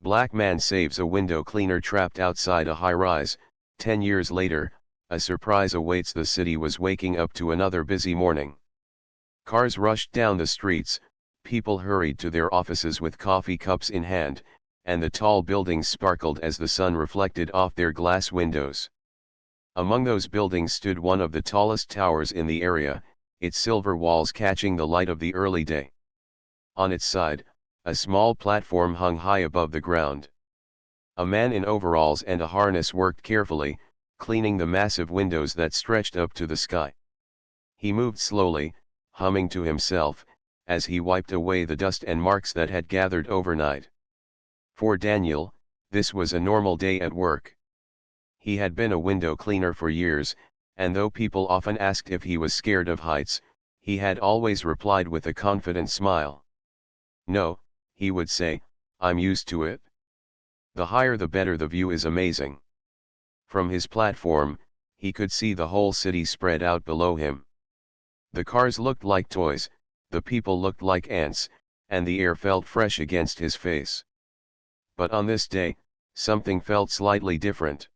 Black man saves a window cleaner trapped outside a high-rise. 10 years later, a surprise awaits. The city was waking up to another busy morning. Cars rushed down the streets, people hurried to their offices with coffee cups in hand, and the tall buildings sparkled as the sun reflected off their glass windows. Among those buildings stood one of the tallest towers in the area, its silver walls catching the light of the early day. On its side, a small platform hung high above the ground. A man in overalls and a harness worked carefully, cleaning the massive windows that stretched up to the sky. He moved slowly, humming to himself, as he wiped away the dust and marks that had gathered overnight. For Daniel, this was a normal day at work. He had been a window cleaner for years, and though people often asked if he was scared of heights, he had always replied with a confident smile. "No," he would say, "I'm used to it. The higher the better, the view is amazing." From his platform, he could see the whole city spread out below him. The cars looked like toys, the people looked like ants, and the air felt fresh against his face. But on this day, something felt slightly different.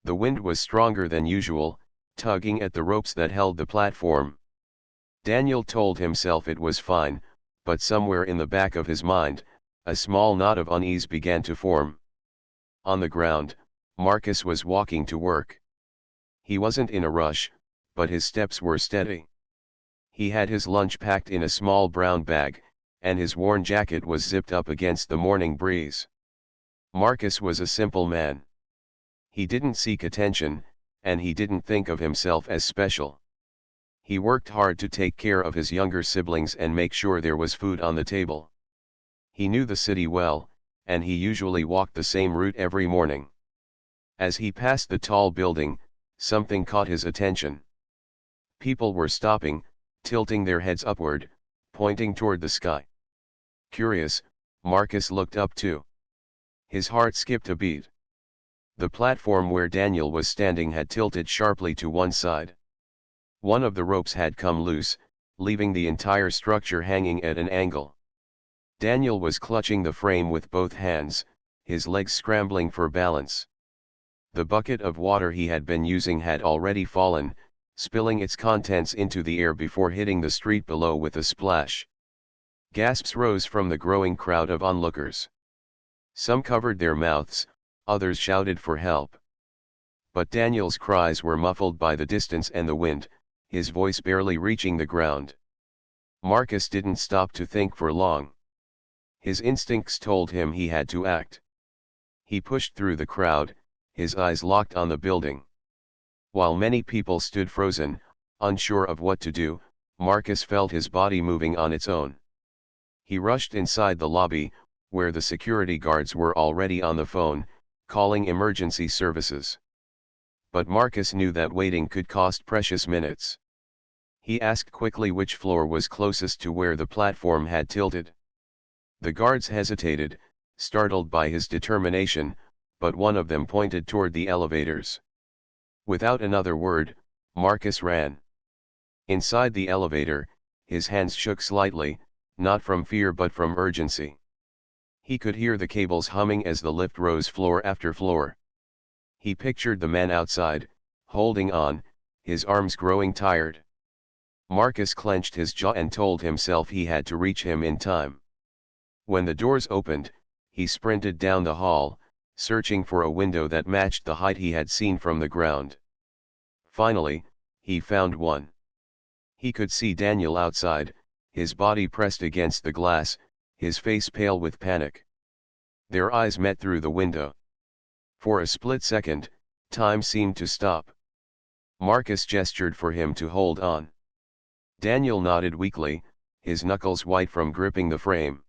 The wind was stronger than usual, tugging at the ropes that held the platform. Daniel told himself it was fine, but somewhere in the back of his mind, a small knot of unease began to form. On the ground, Marcus was walking to work. He wasn't in a rush, but his steps were steady. He had his lunch packed in a small brown bag, and his worn jacket was zipped up against the morning breeze. Marcus was a simple man. He didn't seek attention, and he didn't think of himself as special. He worked hard to take care of his younger siblings and make sure there was food on the table. He knew the city well, and he usually walked the same route every morning. As he passed the tall building, something caught his attention. People were stopping, tilting their heads upward, pointing toward the sky. Curious, Marcus looked up too. His heart skipped a beat. The platform where Daniel was standing had tilted sharply to one side. One of the ropes had come loose, leaving the entire structure hanging at an angle. Daniel was clutching the frame with both hands, his legs scrambling for balance. The bucket of water he had been using had already fallen, spilling its contents into the air before hitting the street below with a splash. Gasps rose from the growing crowd of onlookers. Some covered their mouths, others shouted for help. But Daniel's cries were muffled by the distance and the wind, his voice barely reaching the ground. Marcus didn't stop to think for long. His instincts told him he had to act. He pushed through the crowd, his eyes locked on the building. While many people stood frozen, unsure of what to do, Marcus felt his body moving on its own. He rushed inside the lobby, where the security guards were already on the phone, calling emergency services. But Marcus knew that waiting could cost precious minutes. He asked quickly which floor was closest to where the platform had tilted. The guards hesitated, startled by his determination, but one of them pointed toward the elevators. Without another word, Marcus ran. Inside the elevator, his hands shook slightly, not from fear but from urgency. He could hear the cables humming as the lift rose floor after floor. He pictured the man outside, holding on, his arms growing tired. Marcus clenched his jaw and told himself he had to reach him in time. When the doors opened, he sprinted down the hall, searching for a window that matched the height he had seen from the ground. Finally, he found one. He could see Daniel outside, his body pressed against the glass, his face pale with panic. Their eyes met through the window. For a split second, time seemed to stop. Marcus gestured for him to hold on. Daniel nodded weakly, his knuckles white from gripping the frame.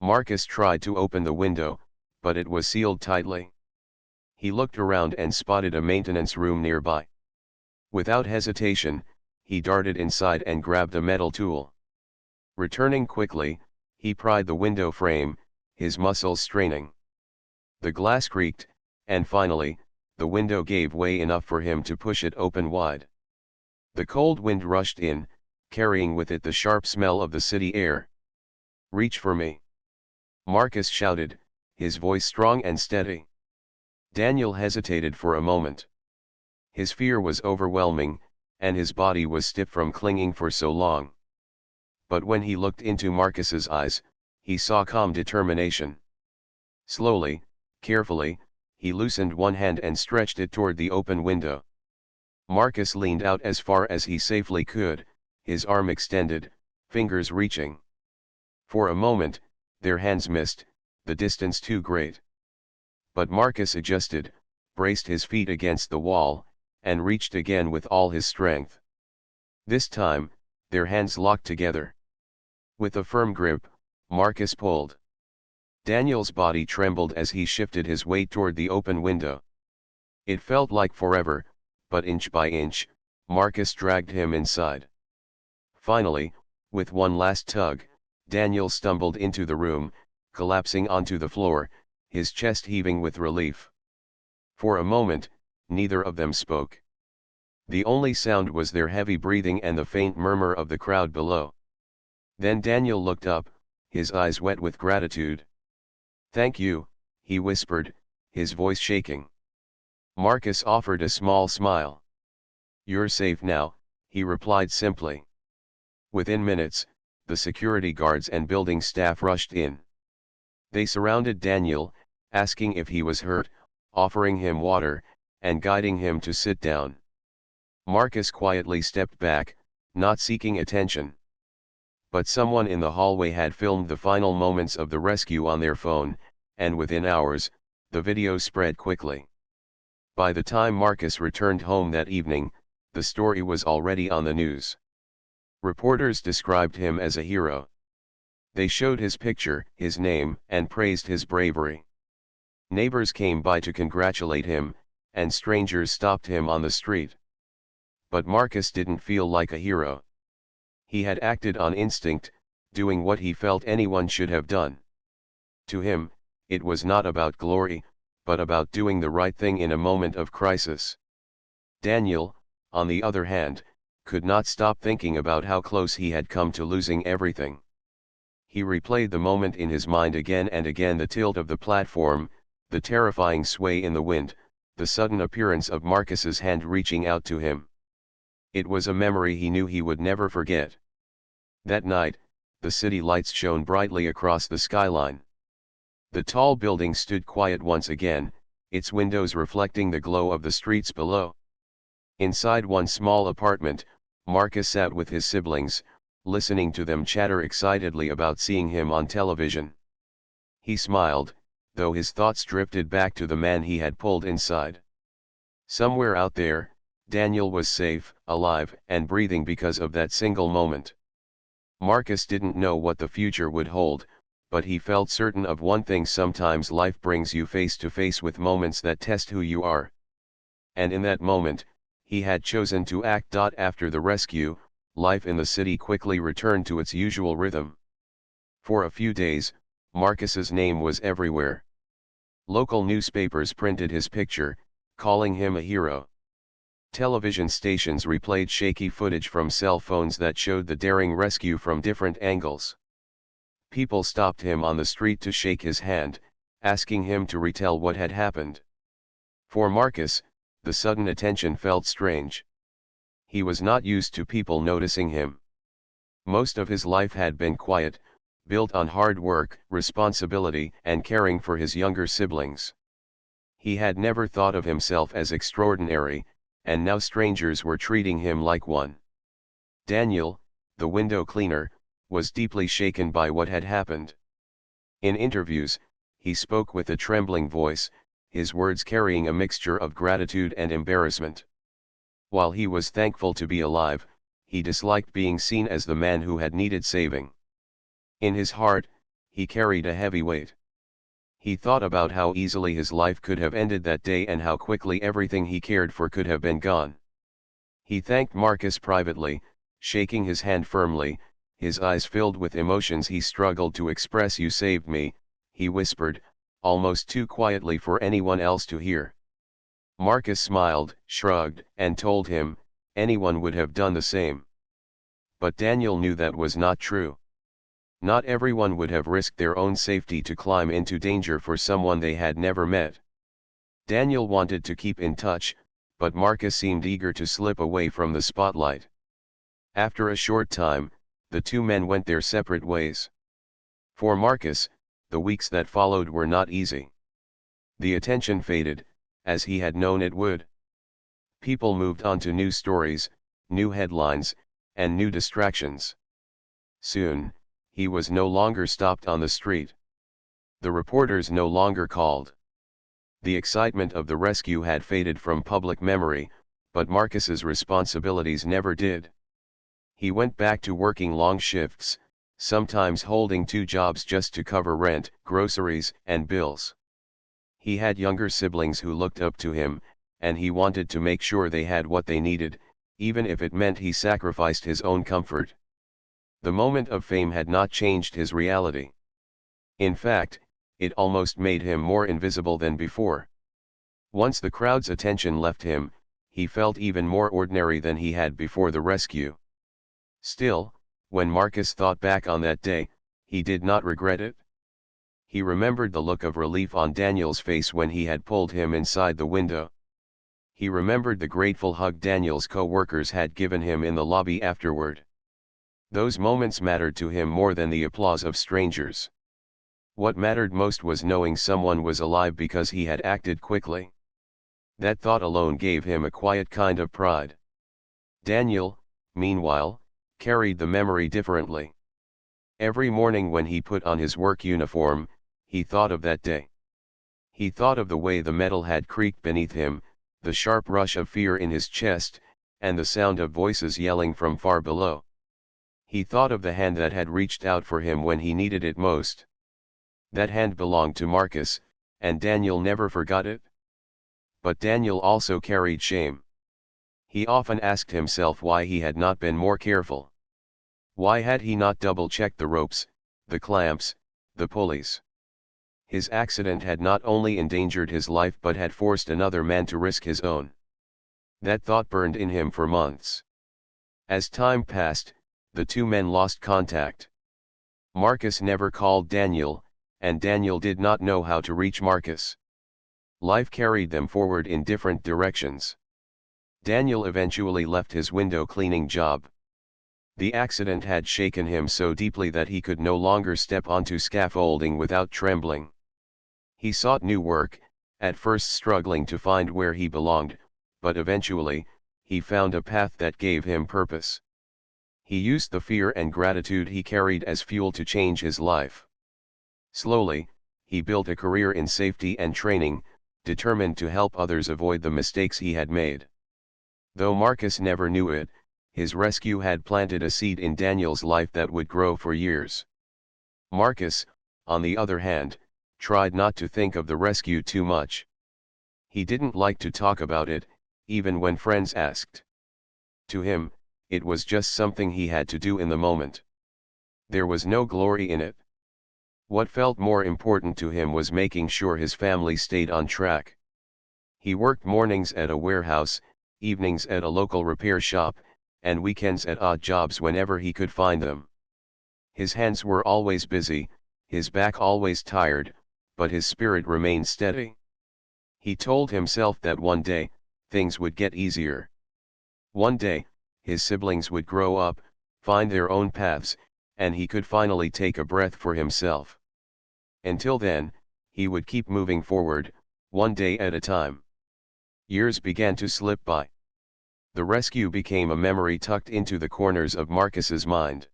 Marcus tried to open the window, but it was sealed tightly. He looked around and spotted a maintenance room nearby. Without hesitation, he darted inside and grabbed a metal tool. Returning quickly, he pried the window frame, his muscles straining. The glass creaked, and finally, the window gave way enough for him to push it open wide. The cold wind rushed in, carrying with it the sharp smell of the city air. "Reach for me!" Marcus shouted, his voice strong and steady. Daniel hesitated for a moment. His fear was overwhelming, and his body was stiff from clinging for so long. But when he looked into Marcus's eyes, he saw calm determination. Slowly, carefully, he loosened one hand and stretched it toward the open window. Marcus leaned out as far as he safely could, his arm extended, fingers reaching. For a moment, their hands missed, the distance too great. But Marcus adjusted, braced his feet against the wall, and reached again with all his strength. This time, their hands locked together. With a firm grip, Marcus pulled. Daniel's body trembled as he shifted his weight toward the open window. It felt like forever, but inch by inch, Marcus dragged him inside. Finally, with one last tug, Daniel stumbled into the room, collapsing onto the floor, his chest heaving with relief. For a moment, neither of them spoke. The only sound was their heavy breathing and the faint murmur of the crowd below. Then Daniel looked up, his eyes wet with gratitude. "Thank you," he whispered, his voice shaking. Marcus offered a small smile. "You're safe now," he replied simply. Within minutes, the security guards and building staff rushed in. They surrounded Daniel, asking if he was hurt, offering him water, and guiding him to sit down. Marcus quietly stepped back, not seeking attention. But someone in the hallway had filmed the final moments of the rescue on their phone, and within hours, the video spread quickly. By the time Marcus returned home that evening, the story was already on the news. Reporters described him as a hero. They showed his picture, his name, and praised his bravery. Neighbors came by to congratulate him, and strangers stopped him on the street. But Marcus didn't feel like a hero. He had acted on instinct, doing what he felt anyone should have done. To him, it was not about glory, but about doing the right thing in a moment of crisis. Daniel, on the other hand, could not stop thinking about how close he had come to losing everything. He replayed the moment in his mind again and again, the tilt of the platform, the terrifying sway in the wind, the sudden appearance of Marcus's hand reaching out to him. It was a memory he knew he would never forget. That night, the city lights shone brightly across the skyline. The tall building stood quiet once again, its windows reflecting the glow of the streets below. Inside one small apartment, Marcus sat with his siblings, listening to them chatter excitedly about seeing him on television. He smiled, though his thoughts drifted back to the man he had pulled inside. Somewhere out there, Daniel was safe, alive, and breathing because of that single moment. Marcus didn't know what the future would hold, but he felt certain of one thing: sometimes life brings you face to face with moments that test who you are. And in that moment, he had chosen to act. After the rescue, life in the city quickly returned to its usual rhythm. For a few days, Marcus's name was everywhere. Local newspapers printed his picture, calling him a hero. Television stations replayed shaky footage from cell phones that showed the daring rescue from different angles. People stopped him on the street to shake his hand, asking him to retell what had happened. For Marcus, the sudden attention felt strange. He was not used to people noticing him. Most of his life had been quiet, built on hard work, responsibility, and caring for his younger siblings. He had never thought of himself as extraordinary, and now strangers were treating him like one. Daniel, the window cleaner, was deeply shaken by what had happened. In interviews, he spoke with a trembling voice, his words carrying a mixture of gratitude and embarrassment. While he was thankful to be alive, he disliked being seen as the man who had needed saving. In his heart, he carried a heavy weight. He thought about how easily his life could have ended that day and how quickly everything he cared for could have been gone. He thanked Marcus privately, shaking his hand firmly, his eyes filled with emotions he struggled to express. "You saved me," he whispered, almost too quietly for anyone else to hear. Marcus smiled, shrugged, and told him, anyone would have done the same. But Daniel knew that was not true. Not everyone would have risked their own safety to climb into danger for someone they had never met. Daniel wanted to keep in touch, but Marcus seemed eager to slip away from the spotlight. After a short time, the two men went their separate ways. For Marcus, the weeks that followed were not easy. The attention faded, as he had known it would. People moved on to new stories, new headlines, and new distractions. Soon, he was no longer stopped on the street. The reporters no longer called. The excitement of the rescue had faded from public memory, but Marcus's responsibilities never did. He went back to working long shifts, sometimes holding two jobs just to cover rent, groceries, and bills. He had younger siblings who looked up to him, and he wanted to make sure they had what they needed, even if it meant he sacrificed his own comfort. The moment of fame had not changed his reality. In fact, it almost made him more invisible than before. Once the crowd's attention left him, he felt even more ordinary than he had before the rescue. Still, when Marcus thought back on that day, he did not regret it. He remembered the look of relief on Daniel's face when he had pulled him inside the window. He remembered the grateful hug Daniel's co-workers had given him in the lobby afterward. Those moments mattered to him more than the applause of strangers. What mattered most was knowing someone was alive because he had acted quickly. That thought alone gave him a quiet kind of pride. Daniel, meanwhile, carried the memory differently. Every morning when he put on his work uniform, he thought of that day. He thought of the way the metal had creaked beneath him, the sharp rush of fear in his chest, and the sound of voices yelling from far below. He thought of the hand that had reached out for him when he needed it most. That hand belonged to Marcus, and Daniel never forgot it. But Daniel also carried shame. He often asked himself why he had not been more careful. Why had he not double-checked the ropes, the clamps, the pulleys? His accident had not only endangered his life but had forced another man to risk his own. That thought burned in him for months. As time passed, the two men lost contact. Marcus never called Daniel, and Daniel did not know how to reach Marcus. Life carried them forward in different directions. Daniel eventually left his window cleaning job. The accident had shaken him so deeply that he could no longer step onto scaffolding without trembling. He sought new work, at first struggling to find where he belonged, but eventually, he found a path that gave him purpose. He used the fear and gratitude he carried as fuel to change his life. Slowly, he built a career in safety and training, determined to help others avoid the mistakes he had made. Though Marcus never knew it, his rescue had planted a seed in Daniel's life that would grow for years. Marcus, on the other hand, tried not to think of the rescue too much. He didn't like to talk about it, even when friends asked. To him, it was just something he had to do in the moment. There was no glory in it. What felt more important to him was making sure his family stayed on track. He worked mornings at a warehouse, evenings at a local repair shop, and weekends at odd jobs whenever he could find them. His hands were always busy, his back always tired, but his spirit remained steady. He told himself that one day, things would get easier. One day, his siblings would grow up, find their own paths, and he could finally take a breath for himself. Until then, he would keep moving forward, one day at a time. Years began to slip by. The rescue became a memory tucked into the corners of Marcus's mind.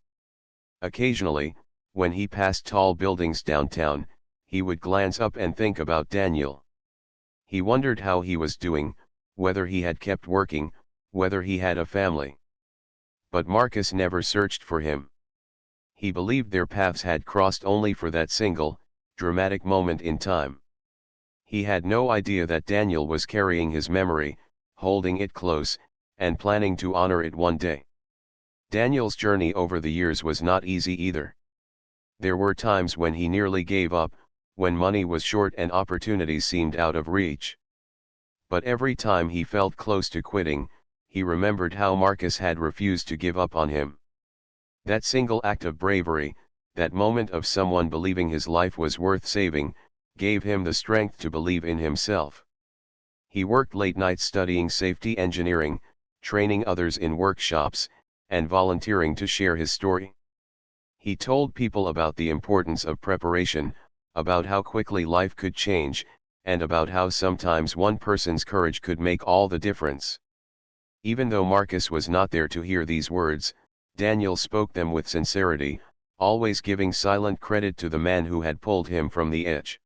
Occasionally, when he passed tall buildings downtown, he would glance up and think about Daniel. He wondered how he was doing, whether he had kept working, whether he had a family. But Marcus never searched for him. He believed their paths had crossed only for that single, dramatic moment in time. He had no idea that Daniel was carrying his memory, holding it close, and planning to honor it one day. Daniel's journey over the years was not easy either. There were times when he nearly gave up, when money was short and opportunities seemed out of reach. But every time he felt close to quitting, he remembered how Marcus had refused to give up on him. That single act of bravery, that moment of someone believing his life was worth saving, gave him the strength to believe in himself. He worked late nights studying safety engineering, training others in workshops, and volunteering to share his story. He told people about the importance of preparation, about how quickly life could change, and about how sometimes one person's courage could make all the difference. Even though Marcus was not there to hear these words, Daniel spoke them with sincerity, always giving silent credit to the man who had pulled him from the edge.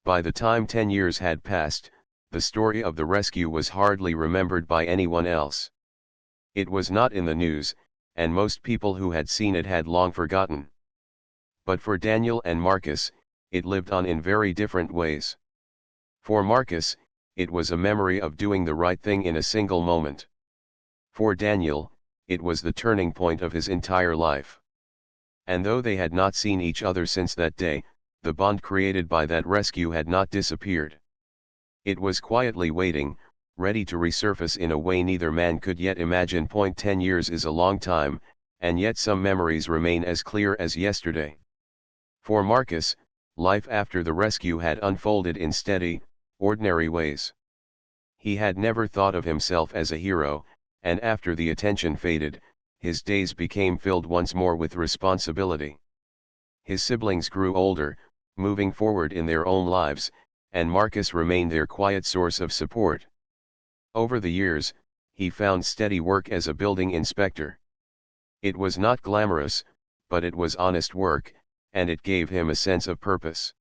By the time 10 years had passed, the story of the rescue was hardly remembered by anyone else. It was not in the news, and most people who had seen it had long forgotten. But for Daniel and Marcus, it lived on in very different ways. For Marcus, it was a memory of doing the right thing in a single moment. For Daniel, it was the turning point of his entire life. And though they had not seen each other since that day, the bond created by that rescue had not disappeared. It was quietly waiting, ready to resurface in a way neither man could yet imagine. 10 years is a long time, and yet some memories remain as clear as yesterday. For Marcus, life after the rescue had unfolded in steady, ordinary ways. He had never thought of himself as a hero, and after the attention faded, his days became filled once more with responsibility. His siblings grew older, moving forward in their own lives, and Marcus remained their quiet source of support. Over the years, he found steady work as a building inspector. It was not glamorous, but it was honest work, and it gave him a sense of purpose.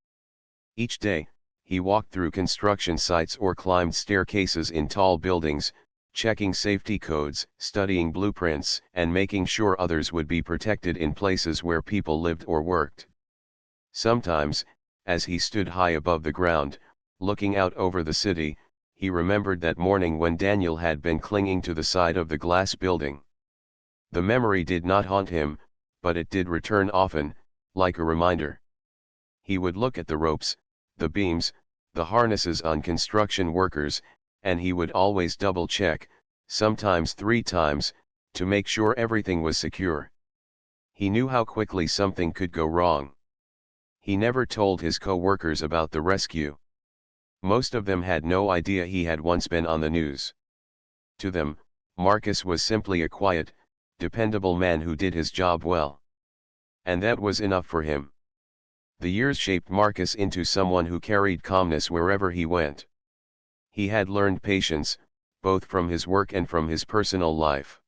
Each day, he walked through construction sites or climbed staircases in tall buildings, checking safety codes, studying blueprints, and making sure others would be protected in places where people lived or worked. Sometimes, as he stood high above the ground, looking out over the city, he remembered that morning when Daniel had been clinging to the side of the glass building. The memory did not haunt him, but it did return often, like a reminder. He would look at the ropes, the beams, the harnesses on construction workers, and he would always double-check, sometimes 3 times, to make sure everything was secure. He knew how quickly something could go wrong. He never told his co-workers about the rescue. Most of them had no idea he had once been on the news. To them, Marcus was simply a quiet, dependable man who did his job well. And that was enough for him. The years shaped Marcus into someone who carried calmness wherever he went. He had learned patience, both from his work and from his personal life.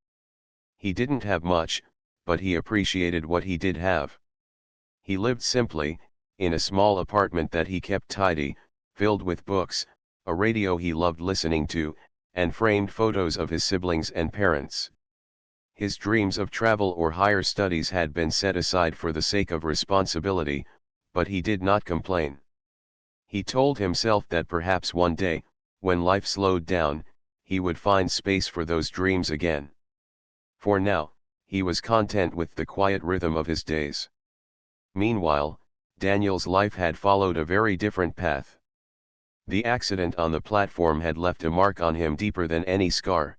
He didn't have much, but he appreciated what he did have. He lived simply, in a small apartment that he kept tidy, filled with books, a radio he loved listening to, and framed photos of his siblings and parents. His dreams of travel or higher studies had been set aside for the sake of responsibility, but he did not complain. He told himself that perhaps one day, when life slowed down, he would find space for those dreams again. For now, he was content with the quiet rhythm of his days. Meanwhile, Daniel's life had followed a very different path. The accident on the platform had left a mark on him deeper than any scar.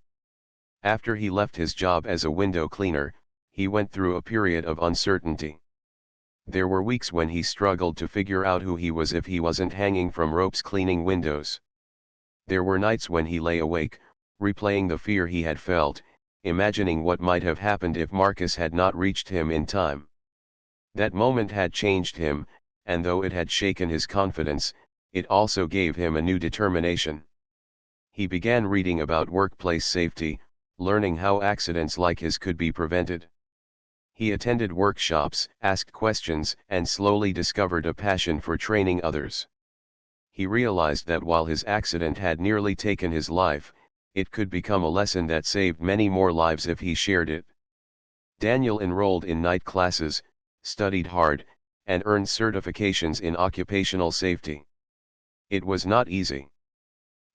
After he left his job as a window cleaner, he went through a period of uncertainty. There were weeks when he struggled to figure out who he was if he wasn't hanging from ropes cleaning windows. There were nights when he lay awake, replaying the fear he had felt, imagining what might have happened if Marcus had not reached him in time. That moment had changed him, and though it had shaken his confidence, it also gave him a new determination. He began reading about workplace safety, learning how accidents like his could be prevented. He attended workshops, asked questions, and slowly discovered a passion for training others. He realized that while his accident had nearly taken his life, it could become a lesson that saved many more lives if he shared it. Daniel enrolled in night classes, studied hard, and earned certifications in occupational safety. It was not easy.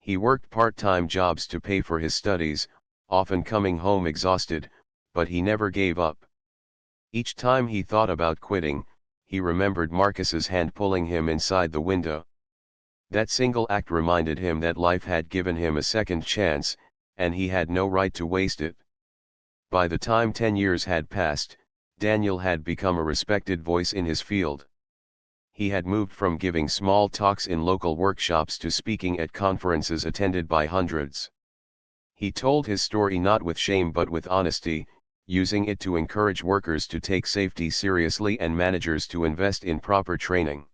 He worked part-time jobs to pay for his studies, often coming home exhausted, but he never gave up. Each time he thought about quitting, he remembered Marcus's hand pulling him inside the window. That single act reminded him that life had given him a second chance, and he had no right to waste it. By the time 10 years had passed, Daniel had become a respected voice in his field. He had moved from giving small talks in local workshops to speaking at conferences attended by hundreds. He told his story not with shame but with honesty, using it to encourage workers to take safety seriously and managers to invest in proper training.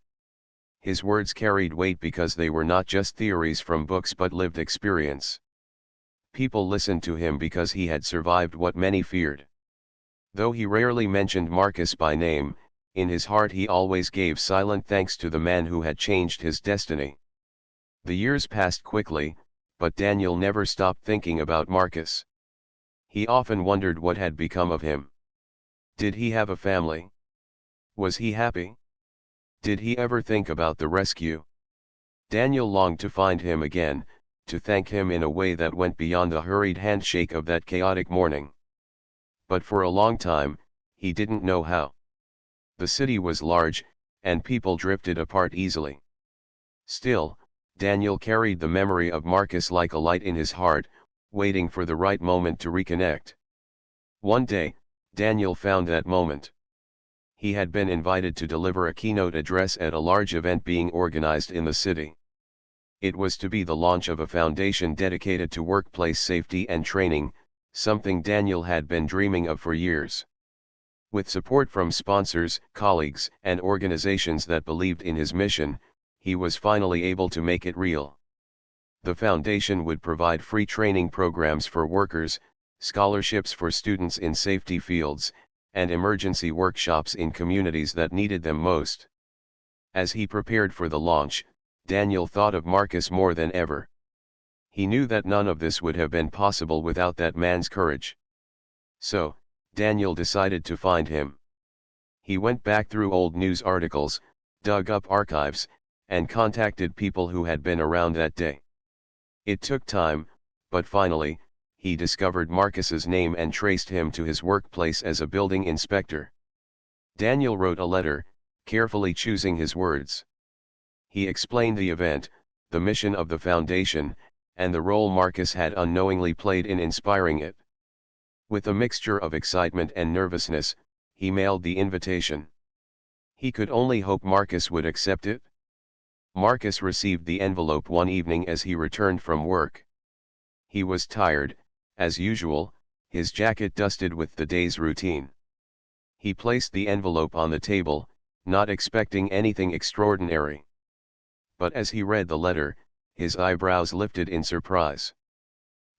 His words carried weight because they were not just theories from books but lived experience. People listened to him because he had survived what many feared. Though he rarely mentioned Marcus by name, in his heart he always gave silent thanks to the man who had changed his destiny. The years passed quickly, but Daniel never stopped thinking about Marcus. He often wondered what had become of him. Did he have a family? Was he happy? Did he ever think about the rescue? Daniel longed to find him again, to thank him in a way that went beyond the hurried handshake of that chaotic morning. But for a long time, he didn't know how. The city was large, and people drifted apart easily. Still, Daniel carried the memory of Marcus like a light in his heart, waiting for the right moment to reconnect. One day, Daniel found that moment. He had been invited to deliver a keynote address at a large event being organized in the city. It was to be the launch of a foundation dedicated to workplace safety and training, something Daniel had been dreaming of for years. With support from sponsors, colleagues, and organizations that believed in his mission, he was finally able to make it real. The foundation would provide free training programs for workers, scholarships for students in safety fields, and emergency workshops in communities that needed them most. As he prepared for the launch, Daniel thought of Marcus more than ever. He knew that none of this would have been possible without that man's courage. So, Daniel decided to find him. He went back through old news articles, dug up archives, and contacted people who had been around that day. It took time, but finally, he discovered Marcus's name and traced him to his workplace as a building inspector. Daniel wrote a letter, carefully choosing his words. He explained the event, the mission of the foundation, and the role Marcus had unknowingly played in inspiring it. With a mixture of excitement and nervousness, he mailed the invitation. He could only hope Marcus would accept it. Marcus received the envelope one evening as he returned from work. He was tired, as usual, his jacket dusted with the day's routine. He placed the envelope on the table, not expecting anything extraordinary. But as he read the letter, his eyebrows lifted in surprise.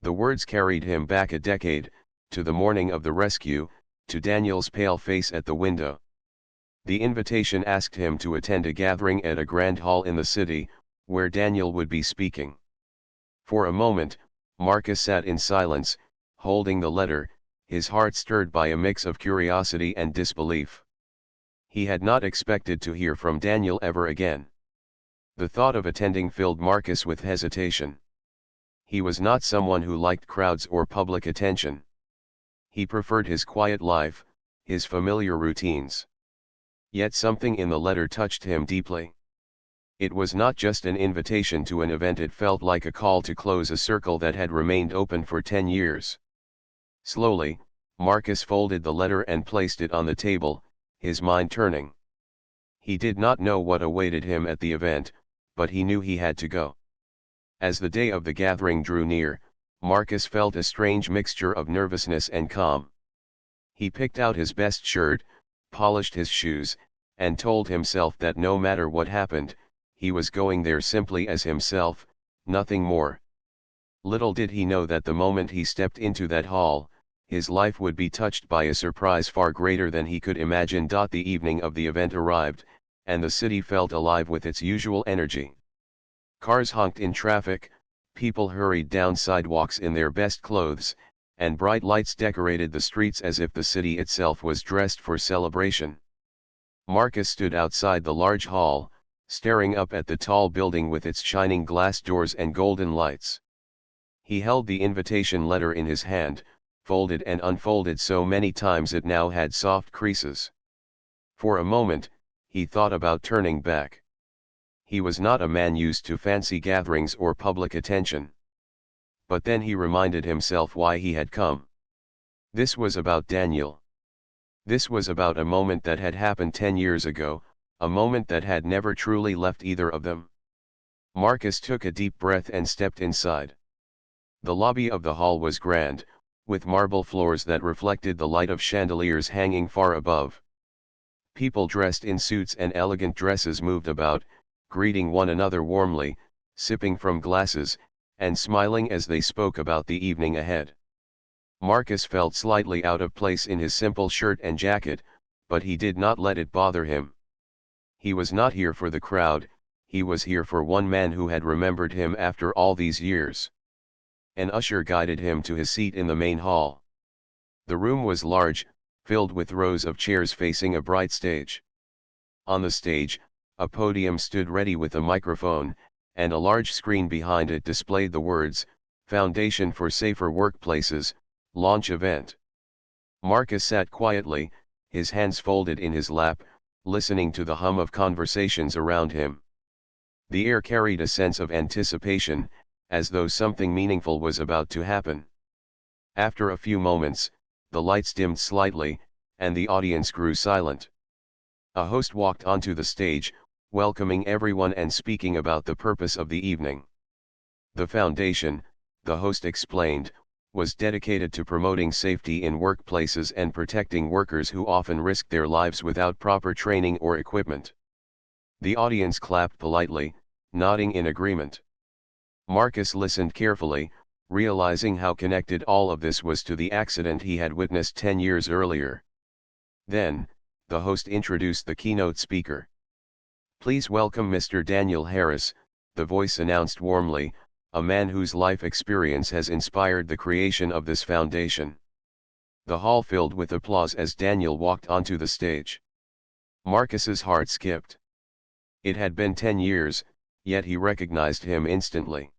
The words carried him back a decade, to the morning of the rescue, to Daniel's pale face at the window. The invitation asked him to attend a gathering at a grand hall in the city, where Daniel would be speaking. For a moment, Marcus sat in silence, holding the letter, his heart stirred by a mix of curiosity and disbelief. He had not expected to hear from Daniel ever again. The thought of attending filled Marcus with hesitation. He was not someone who liked crowds or public attention. He preferred his quiet life, his familiar routines. Yet something in the letter touched him deeply. It was not just an invitation to an event, it felt like a call to close a circle that had remained open for 10 years. Slowly, Marcus folded the letter and placed it on the table, his mind turning. He did not know what awaited him at the event, but he knew he had to go. As the day of the gathering drew near, Marcus felt a strange mixture of nervousness and calm. He picked out his best shirt, polished his shoes, and told himself that no matter what happened, he was going there simply as himself, nothing more. Little did he know that the moment he stepped into that hall, his life would be touched by a surprise far greater than he could imagine. The evening of the event arrived, and the city felt alive with its usual energy. Cars honked in traffic, people hurried down sidewalks in their best clothes, and bright lights decorated the streets as if the city itself was dressed for celebration. Marcus stood outside the large hall, staring up at the tall building with its shining glass doors and golden lights. He held the invitation letter in his hand, folded and unfolded so many times it now had soft creases. For a moment, he thought about turning back. He was not a man used to fancy gatherings or public attention. But then he reminded himself why he had come. This was about Daniel. This was about a moment that had happened 10 years ago, a moment that had never truly left either of them. Marcus took a deep breath and stepped inside. The lobby of the hall was grand, with marble floors that reflected the light of chandeliers hanging far above. People dressed in suits and elegant dresses moved about, greeting one another warmly, sipping from glasses, and smiling as they spoke about the evening ahead. Marcus felt slightly out of place in his simple shirt and jacket, but he did not let it bother him. He was not here for the crowd, he was here for one man who had remembered him after all these years. An usher guided him to his seat in the main hall. The room was large, filled with rows of chairs facing a bright stage. On the stage, a podium stood ready with a microphone, and a large screen behind it displayed the words, "Foundation for Safer Workplaces, Launch Event." Marcus sat quietly, his hands folded in his lap, listening to the hum of conversations around him. The air carried a sense of anticipation, as though something meaningful was about to happen. After a few moments, the lights dimmed slightly, and the audience grew silent. A host walked onto the stage, welcoming everyone and speaking about the purpose of the evening. The foundation, the host explained, was dedicated to promoting safety in workplaces and protecting workers who often risk their lives without proper training or equipment. The audience clapped politely, nodding in agreement. Marcus listened carefully, realizing how connected all of this was to the accident he had witnessed 10 years earlier. Then, the host introduced the keynote speaker. "Please welcome Mr. Daniel Harris," the voice announced warmly, "a man whose life experience has inspired the creation of this foundation." The hall filled with applause as Daniel walked onto the stage. Marcus's heart skipped. It had been 10 years, yet he recognized him instantly.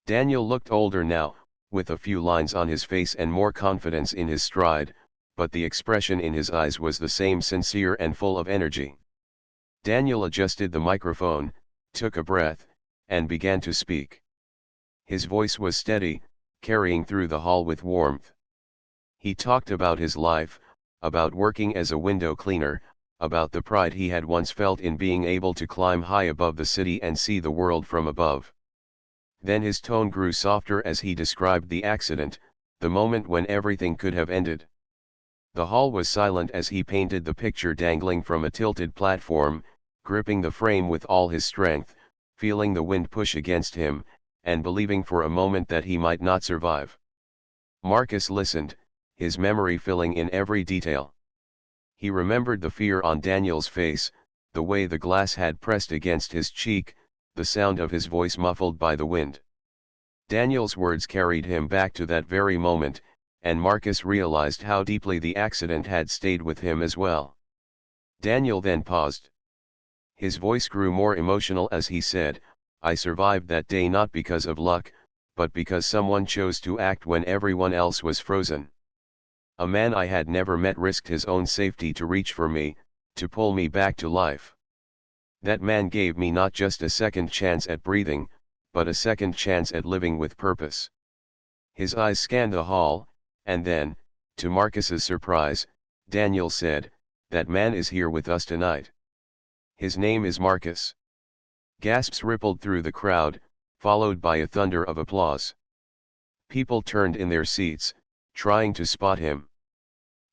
Daniel looked older now, with a few lines on his face and more confidence in his stride, but the expression in his eyes was the same, sincere and full of energy. Daniel adjusted the microphone, took a breath, and began to speak. His voice was steady, carrying through the hall with warmth. He talked about his life, about working as a window cleaner, about the pride he had once felt in being able to climb high above the city and see the world from above. Then his tone grew softer as he described the accident, the moment when everything could have ended. The hall was silent as he painted the picture, dangling from a tilted platform, gripping the frame with all his strength, feeling the wind push against him, and believing for a moment that he might not survive. Marcus listened, his memory filling in every detail. He remembered the fear on Daniel's face, the way the glass had pressed against his cheek, the sound of his voice muffled by the wind. Daniel's words carried him back to that very moment, and Marcus realized how deeply the accident had stayed with him as well. Daniel then paused. His voice grew more emotional as he said, "I survived that day not because of luck, but because someone chose to act when everyone else was frozen. A man I had never met risked his own safety to reach for me, to pull me back to life. That man gave me not just a second chance at breathing, but a second chance at living with purpose." His eyes scanned the hall, and then, to Marcus's surprise, Daniel said, "That man is here with us tonight. His name is Marcus." Gasps rippled through the crowd, followed by a thunder of applause. People turned in their seats, trying to spot him.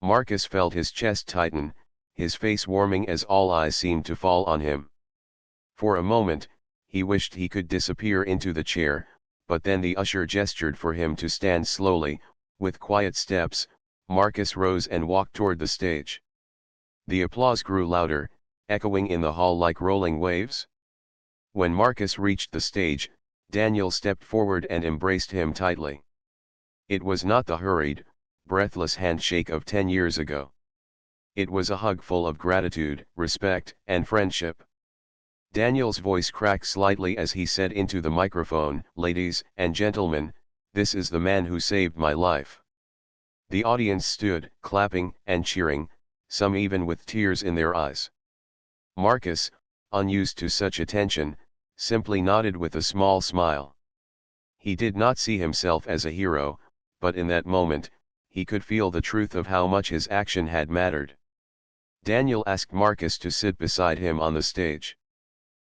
Marcus felt his chest tighten, his face warming as all eyes seemed to fall on him. For a moment, he wished he could disappear into the chair, but then the usher gestured for him to stand slowly. With quiet steps, Marcus rose and walked toward the stage. The applause grew louder, echoing in the hall like rolling waves. When Marcus reached the stage, Daniel stepped forward and embraced him tightly. It was not the hurried, breathless handshake of 10 years ago. It was a hug full of gratitude, respect, and friendship. Daniel's voice cracked slightly as he said into the microphone, "Ladies and gentlemen, this is the man who saved my life." The audience stood, clapping and cheering, some even with tears in their eyes. Marcus, unused to such attention, simply nodded with a small smile. He did not see himself as a hero, but in that moment, he could feel the truth of how much his action had mattered. Daniel asked Marcus to sit beside him on the stage.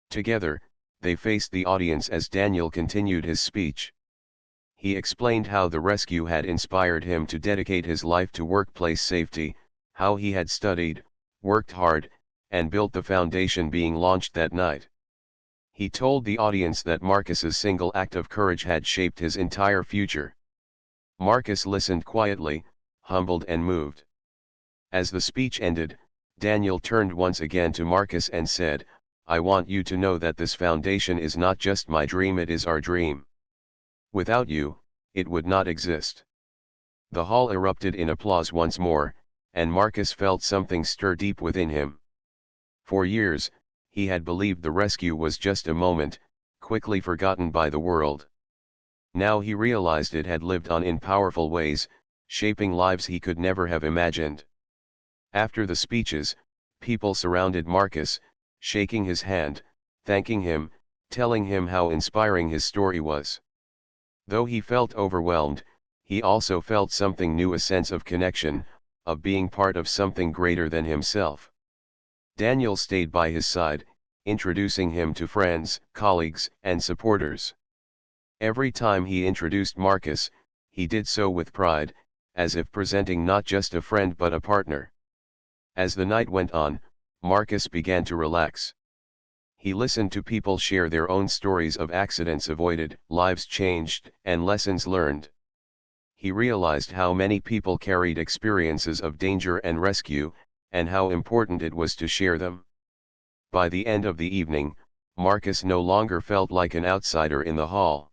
Together, they faced the audience as Daniel continued his speech. He explained how the rescue had inspired him to dedicate his life to workplace safety, how he had studied, worked hard, and built the foundation being launched that night. He told the audience that Marcus's single act of courage had shaped his entire future. Marcus listened quietly, humbled and moved. As the speech ended, Daniel turned once again to Marcus and said, "I want you to know that this foundation is not just my dream, it is our dream. Without you, it would not exist." The hall erupted in applause once more, and Marcus felt something stir deep within him. For years, he had believed the rescue was just a moment, quickly forgotten by the world. Now he realized it had lived on in powerful ways, shaping lives he could never have imagined. After the speeches, people surrounded Marcus, shaking his hand, thanking him, telling him how inspiring his story was. Though he felt overwhelmed, he also felt something new, a sense of connection, of being part of something greater than himself. Daniel stayed by his side, introducing him to friends, colleagues, and supporters. Every time he introduced Marcus, he did so with pride, as if presenting not just a friend but a partner. As the night went on, Marcus began to relax. He listened to people share their own stories of accidents avoided, lives changed, and lessons learned. He realized how many people carried experiences of danger and rescue, and how important it was to share them. By the end of the evening, Marcus no longer felt like an outsider in the hall.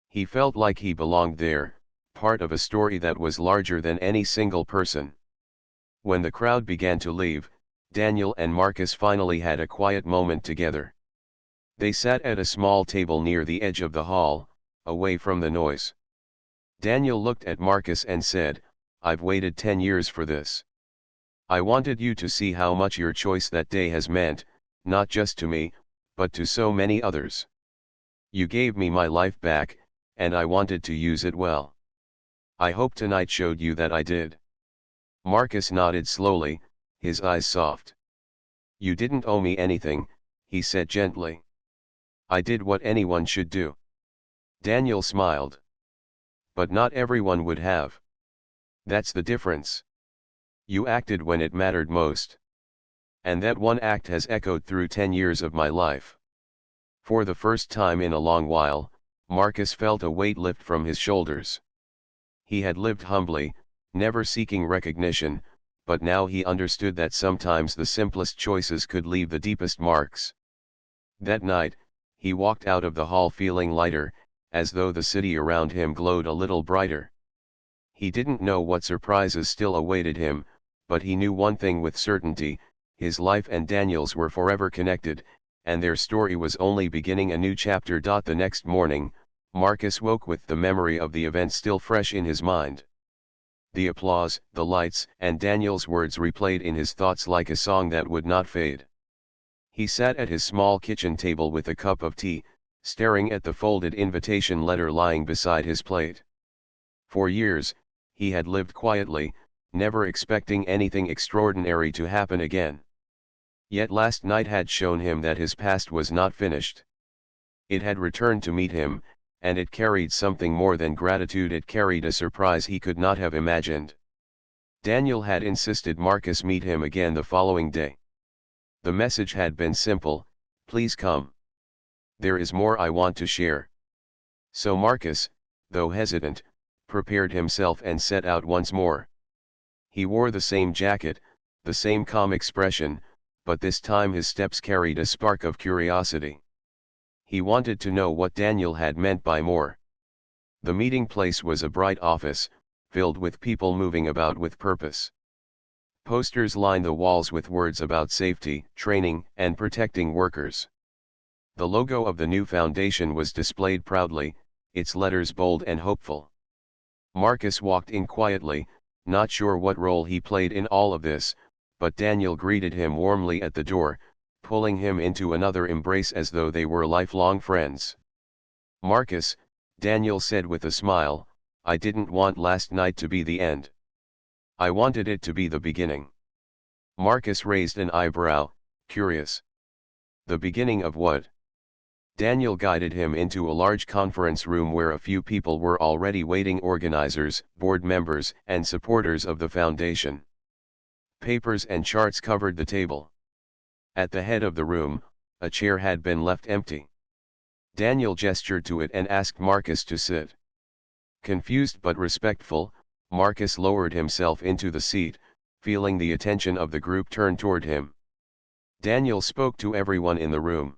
He felt like he belonged there, part of a story that was larger than any single person. When the crowd began to leave, Daniel and Marcus finally had a quiet moment together. They sat at a small table near the edge of the hall, away from the noise. Daniel looked at Marcus and said, "I've waited 10 years for this. I wanted you to see how much your choice that day has meant, not just to me, but to so many others. You gave me my life back, and I wanted to use it well. I hope tonight showed you that I did." Marcus nodded slowly, his eyes soft. "You didn't owe me anything," he said gently. "I did what anyone should do." Daniel smiled. "But not everyone would have. That's the difference. You acted when it mattered most. And that one act has echoed through 10 years of my life." For the first time in a long while, Marcus felt a weight lift from his shoulders. He had lived humbly, never seeking recognition, but now he understood that sometimes the simplest choices could leave the deepest marks. That night, he walked out of the hall feeling lighter, as though the city around him glowed a little brighter. He didn't know what surprises still awaited him, but he knew one thing with certainty: his life and Daniel's were forever connected, and their story was only beginning a new chapter. The next morning, Marcus woke with the memory of the event still fresh in his mind. The applause, the lights, and Daniel's words replayed in his thoughts like a song that would not fade. He sat at his small kitchen table with a cup of tea, staring at the folded invitation letter lying beside his plate. For years, he had lived quietly, never expecting anything extraordinary to happen again. Yet last night had shown him that his past was not finished. It had returned to meet him, and it carried something more than gratitude. It carried a surprise he could not have imagined. Daniel had insisted Marcus meet him again the following day. The message had been simple: "Please come. There is more I want to share." So Marcus, though hesitant, prepared himself and set out once more. He wore the same jacket, the same calm expression, but this time his steps carried a spark of curiosity. He wanted to know what Daniel had meant by more. The meeting place was a bright office, filled with people moving about with purpose. Posters lined the walls with words about safety, training, and protecting workers. The logo of the new foundation was displayed proudly, its letters bold and hopeful. Marcus walked in quietly, not sure what role he played in all of this, but Daniel greeted him warmly at the door, pulling him into another embrace as though they were lifelong friends. "Marcus," Daniel said with a smile, I didn't want last night to be the end. I wanted it to be the beginning. Marcus raised an eyebrow, curious. The beginning of what? Daniel guided him into a large conference room where a few people were already waiting: organizers, board members, and supporters of the foundation. Papers and charts covered the table. At the head of the room, a chair had been left empty. Daniel gestured to it and asked Marcus to sit. Confused but respectful, Marcus lowered himself into the seat, feeling the attention of the group turn toward him. Daniel spoke to everyone in the room.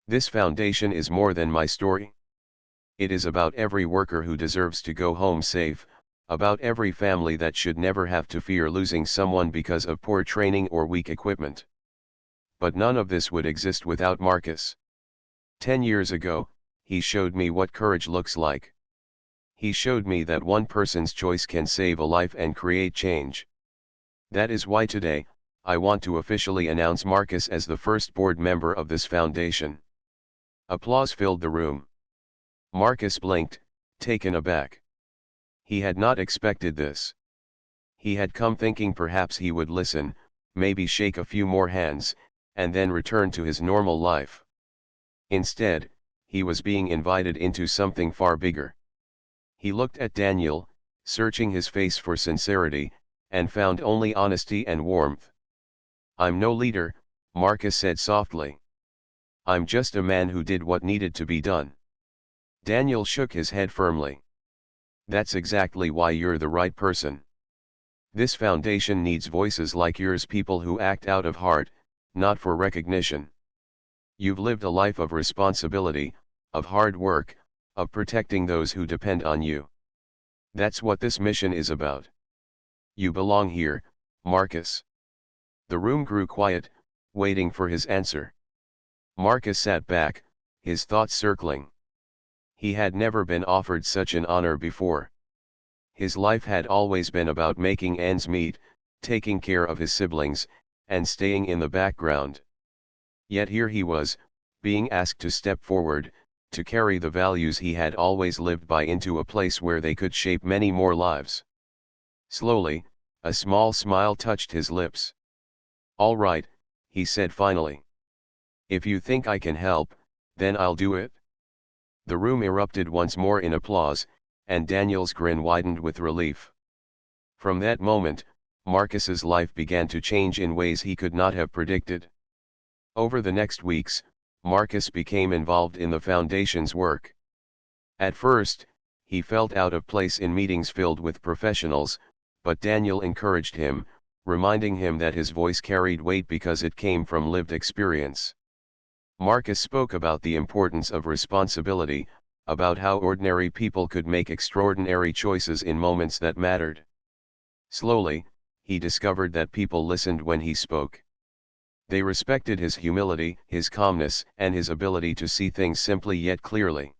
This foundation is more than my story. It is about every worker who deserves to go home safe, about every family that should never have to fear losing someone because of poor training or weak equipment. But none of this would exist without Marcus. 10 years ago, he showed me what courage looks like. He showed me that one person's choice can save a life and create change. That is why today, I want to officially announce Marcus as the first board member of this foundation. Applause filled the room. Marcus blinked, taken aback. He had not expected this. He had come thinking perhaps he would listen, maybe shake a few more hands, and then return to his normal life. Instead, he was being invited into something far bigger. He looked at Daniel, searching his face for sincerity, and found only honesty and warmth. "I'm no leader," Marcus said softly. "I'm just a man who did what needed to be done." Daniel shook his head firmly. "That's exactly why you're the right person. This foundation needs voices like yours, people who act out of heart, not for recognition. You've lived a life of responsibility, of hard work, of protecting those who depend on you. That's what this mission is about. You belong here, Marcus." The room grew quiet, waiting for his answer. Marcus sat back, his thoughts circling. He had never been offered such an honor before. His life had always been about making ends meet, taking care of his siblings, and staying in the background. Yet here he was, being asked to step forward, to carry the values he had always lived by into a place where they could shape many more lives. Slowly, a small smile touched his lips. "All right," he said finally. "If you think I can help, then I'll do it." The room erupted once more in applause, and Daniel's grin widened with relief. From that moment, Marcus's life began to change in ways he could not have predicted. Over the next weeks, Marcus became involved in the foundation's work. At first, he felt out of place in meetings filled with professionals, but Daniel encouraged him, reminding him that his voice carried weight because it came from lived experience. Marcus spoke about the importance of responsibility, about how ordinary people could make extraordinary choices in moments that mattered. Slowly, he discovered that people listened when he spoke. They respected his humility, his calmness, and his ability to see things simply yet clearly.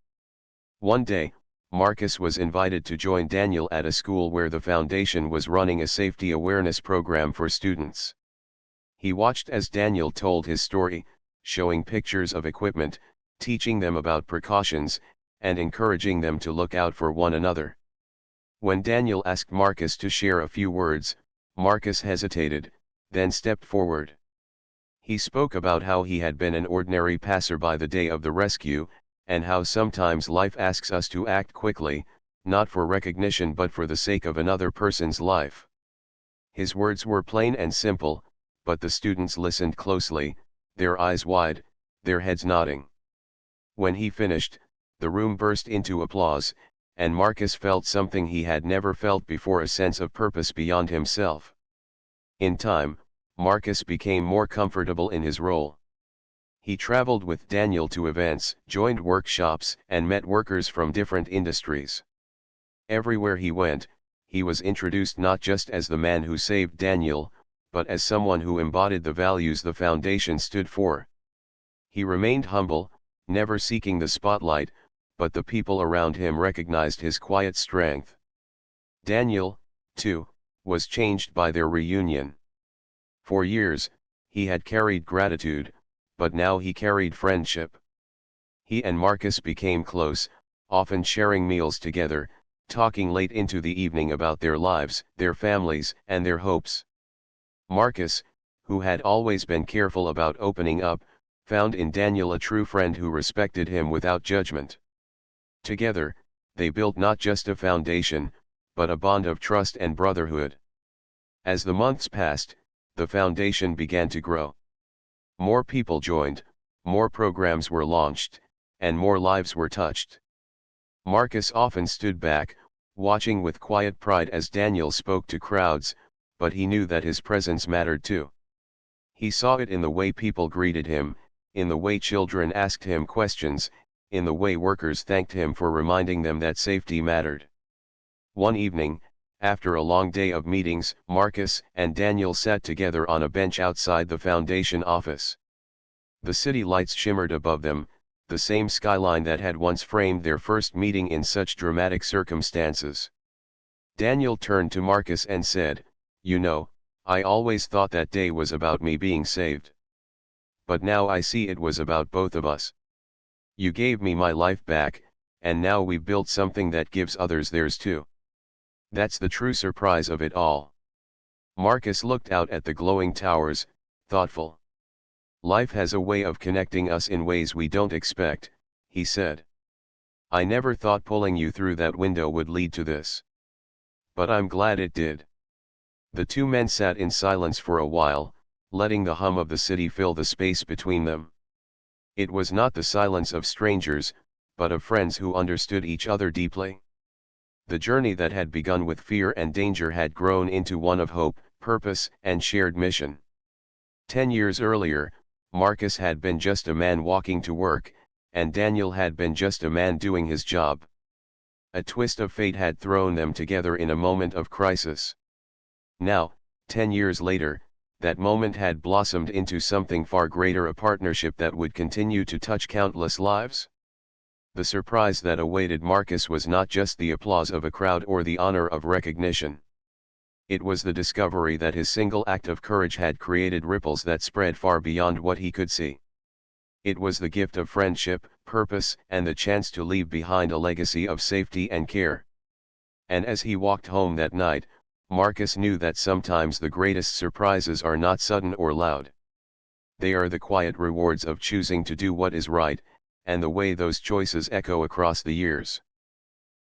One day, Marcus was invited to join Daniel at a school where the foundation was running a safety awareness program for students. He watched as Daniel told his story, showing pictures of equipment, teaching them about precautions, and encouraging them to look out for one another. When Daniel asked Marcus to share a few words, Marcus hesitated, then stepped forward. He spoke about how he had been an ordinary passerby the day of the rescue, and how sometimes life asks us to act quickly, not for recognition but for the sake of another person's life. His words were plain and simple, but the students listened closely, their eyes wide, their heads nodding. When he finished, the room burst into applause, and Marcus felt something he had never felt before, a sense of purpose beyond himself. In time, Marcus became more comfortable in his role. He traveled with Daniel to events, joined workshops, and met workers from different industries. Everywhere he went, he was introduced not just as the man who saved Daniel, but as someone who embodied the values the foundation stood for. He remained humble, never seeking the spotlight, but the people around him recognized his quiet strength. Daniel, too, was changed by their reunion. For years, he had carried gratitude, but now he carried friendship. He and Marcus became close, often sharing meals together, talking late into the evening about their lives, their families, and their hopes. Marcus, who had always been careful about opening up, found in Daniel a true friend who respected him without judgment. Together, they built not just a foundation, but a bond of trust and brotherhood. As the months passed, the foundation began to grow. More people joined, more programs were launched, and more lives were touched. Marcus often stood back, watching with quiet pride as Daniel spoke to crowds, but he knew that his presence mattered too. He saw it in the way people greeted him, in the way children asked him questions, in the way workers thanked him for reminding them that safety mattered. One evening, after a long day of meetings, Marcus and Daniel sat together on a bench outside the foundation office. The city lights shimmered above them, the same skyline that had once framed their first meeting in such dramatic circumstances. Daniel turned to Marcus and said, "You know, I always thought that day was about me being saved. But now I see it was about both of us. You gave me my life back, and now we've built something that gives others theirs too. That's the true surprise of it all." Marcus looked out at the glowing towers, thoughtful. "Life has a way of connecting us in ways we don't expect," he said. "I never thought pulling you through that window would lead to this. But I'm glad it did." The two men sat in silence for a while, letting the hum of the city fill the space between them. It was not the silence of strangers, but of friends who understood each other deeply. The journey that had begun with fear and danger had grown into one of hope, purpose, and shared mission. 10 years earlier, Marcus had been just a man walking to work, and Daniel had been just a man doing his job. A twist of fate had thrown them together in a moment of crisis. Now, 10 years later, that moment had blossomed into something far greater, a partnership that would continue to touch countless lives. The surprise that awaited Marcus was not just the applause of a crowd or the honor of recognition. It was the discovery that his single act of courage had created ripples that spread far beyond what he could see. It was the gift of friendship, purpose, and the chance to leave behind a legacy of safety and care. And as he walked home that night, Marcus knew that sometimes the greatest surprises are not sudden or loud. They are the quiet rewards of choosing to do what is right, and the way those choices echo across the years.